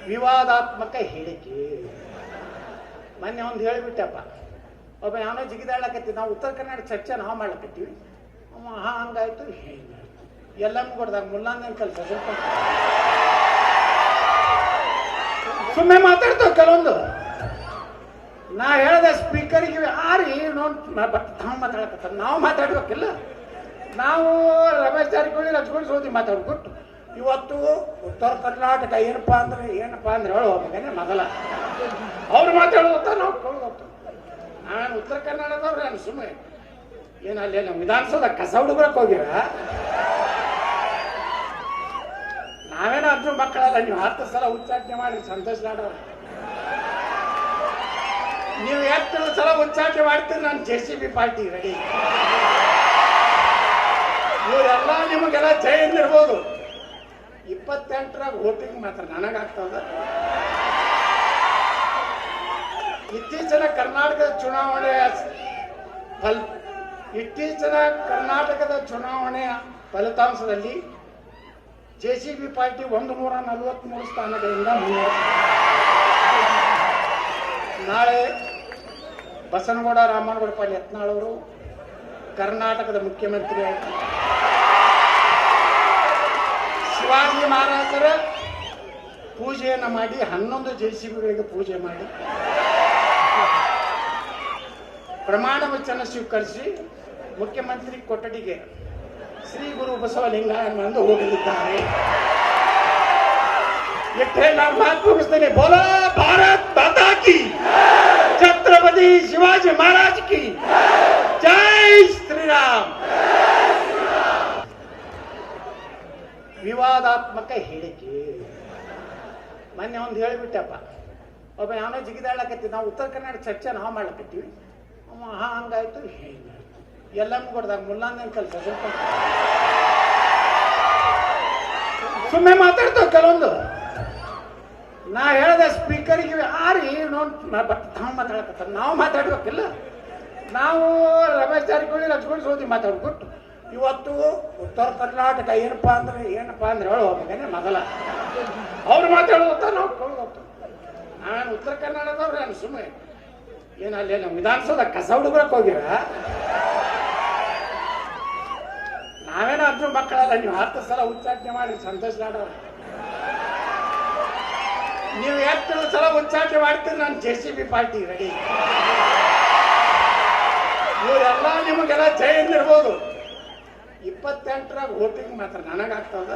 ವಿವಾದಾತ್ಮಕ ಹೇಳಿಕೆ. ಮೊನ್ನೆ ಒಂದು ಹೇಳಿಬಿಟ್ಟಪ್ಪ, ಒಬ್ಬ ಯಾವನೋ ಜಿಗಿದಾಡಕತ್ತಿ, ನಾವು ಉತ್ತರ ಕನ್ನಡ ಚರ್ಚೆ ನಾವು ಮಾಡ್ಲಕತ್ತೀವಿ, ಹಂಗಾಯ್ತು ಹಿಂಗಾಯ್ತು ಎಲ್ಲಮ್ಮ ಕೊಡ್ದಾಗ ಮುಲ್ಲಾಂಗನ ಕೆಲಸ ಸ್ವಲ್ಪ ಸುಮ್ಮನೆ ಮಾತಾಡ್ತಾವ ಕೆಲವೊಂದು. ನಾ ಹೇಳ್ದೆ ಸ್ಪೀಕರಿಗೆ ಆರಿ ತಾವು ಮಾತಾಡಕತ್ತ, ನಾವು ಮಾತಾಡ್ಬೇಕಿಲ್ಲ. ನಾವು ರಮೇಶ್ ಜಾರಕಿಹೊಳಿ ಲಕ್ಷ್ಮಣ್ ಸೋದಿ ಮಾತಾಡ್ಬಿಟ್ಟು ಇವತ್ತು ಉತ್ತರ ಕರ್ನಾಟಕ ಏನಪ್ಪಾ ಅಂದ್ರೆ ಹೇಳೋಬೇಕಂದ್ರೆ ಮೊದಲ ಅವ್ರು ಮಾತಾಡೋದ ನಾವು ಕೇಳೋದು. ನಾನು ಉತ್ತರ ಕನ್ನಡದವ್ರು ನಾನು ಸುಮ್ಮನೆ ಏನಲ್ಲಿ ನಮ್ಮ ವಿಧಾನಸೌಧ ಕಸ ಹುಡುಗರಕ್ಕೆ ಹೋಗಿರ, ನಾವೇನೋ ಅರ್ಜುನ ಮಕ್ಕಳಲ್ಲ, ನೀವು 10 ಸಲ ಉಚ್ಚಾಟನೆ ಮಾಡಿ ಸಂತೋಷ ನಾಡೋರು. ನೀವು 2 ಸಲ ಉಚ್ಚಾಟನೆ ಮಾಡ್ತೀರಿ, ನಾನು JCB ಪಾರ್ಟಿ ರೆಡಿ. ಇವರೆಲ್ಲ ನಿಮಗೆಲ್ಲ ಜಯ ಎಂದಿರ್ಬೋದು. 28ರಾಗ ವೋಟಿಂಗ್ ಮಾತ್ರ ನನಗಾಗ್ತದ. ಇತ್ತೀಚಿನ ಕರ್ನಾಟಕದ ಚುನಾವಣೆಯ ಫಲಿತಾಂಶದಲ್ಲಿ JCB ಪಾರ್ಟಿ 143 ಸ್ಥಾನಗಳಿಂದ ನಾಳೆ ಬಸನಗೌಡ ರಾಮನಗೌಡ ಪಾಟೀಲ್ ಯತ್ನಾಳ್ ಅವರು ಕರ್ನಾಟಕದ ಮುಖ್ಯಮಂತ್ರಿ ಆಯ್ತು. ಶಿವಾಜಿ ಮಹಾರಾಜರ ಪೂಜೆಯನ್ನು ಮಾಡಿ 11 JCBಗಳಿಗೆ ಪೂಜೆ ಮಾಡಿ ಪ್ರಮಾಣ ವಚನ ಸ್ವೀಕರಿಸಿ ಮುಖ್ಯಮಂತ್ರಿ ಕೊಠಡಿಗೆ ಶ್ರೀ ಗುರು ಬಸವಲಿಂಗಾಯನಂದು ಹೋಗಲಿದ್ದಾರೆ. ಇಟ್ಟೆ ನಾನು ಮಾತು ಮುಗಿಸ್ತೇನೆ. ಬೋಲೋ ಭಾರತ್ ಮಾತಾ ಕಿ, ಛತ್ರಪತಿ ಶಿವಾಜಿ ಮಹಾರಾಜ್ ಕಿ ಜೈ ಶ್ರೀರಾಮ್. ವಿವಾದಾತ್ಮಕ ಹೇಳಿಕೆ. ಮೊನ್ನೆ ಒಂದು ಹೇಳಿಬಿಟ್ಟಪ್ಪ, ಒಬ್ಬ ಯಾವನೋ ಜಿಗಿದಾಡಕತ್ತಿ, ನಾವು ಉತ್ತರ ಕನ್ನಡ ಚರ್ಚೆ ನಾವು ಮಾಡ್ಲಕತ್ತೀವಿ, ಹಂಗಾಯ್ತು ಹಿಂಗಾಯ್ತು ಎಲ್ಲಮ್ಮ ಕೊಡ್ದಾಗ ಮುಲ್ಲಾಂಗನ ಕೆಲಸ ಸ್ವಲ್ಪ ಸುಮ್ಮನೆ ಮಾತಾಡ್ತಾವ ಕೆಲವೊಂದು. ನಾ ಹೇಳ್ದೆ ಸ್ಪೀಕರಿಗೆ ಆರಿ ತಾವು ಮಾತಾಡಕತ್ತ, ನಾವು ಮಾತಾಡ್ಬೇಕಿಲ್ಲ. ನಾವು ರಮೇಶ್ ಜಾರಕಿಹೊಳಿ ಲಕ್ಷ್ಮಣ್ ಸೋದಿ ಮಾತಾಡ್ಬಿಟ್ಟು ಇವತ್ತು ಉತ್ತರ ಕರ್ನಾಟಕ ಏನಪ್ಪಾ ಅಂದ್ರೆ ಹೇಳೋಬೇಕಂದ್ರೆ ಮೊದಲ ಅವ್ರು ಮಾತಾಡೋದ ನಾವು ಕೇಳೋದು. ನಾನು ಉತ್ತರ ಕನ್ನಡದವ್ರು ನಾನು ಸುಮ್ಮನೆ ಏನಲ್ಲಿ ನಮ್ಮ ವಿಧಾನಸೌಧ ಕಸ ಹುಡುಗರಕ್ಕೆ ಹೋಗಿರ, ನಾವೇನೋ ಅರ್ಜುನ ಮಕ್ಕಳಲ್ಲ, ನೀವು 10 ಸಲ ಉಚ್ಚಾಟನೆ ಮಾಡಿ ಸಂತೋಷ ನಾಡೋರು. ನೀವು 2 ಸಲ ಉಚ್ಚಾಟನೆ ಮಾಡ್ತೀರಿ, ನಾನು JCB ಪಾರ್ಟಿ ರೆಡಿ. ಇವರೆಲ್ಲ ನಿಮಗೆಲ್ಲ ಜಯ ಎಂದಿರ್ಬೋದು. 28ರಾಗ ವೋಟಿಂಗ್ ಮಾತ್ರ ನನಗಾಗ್ತದ.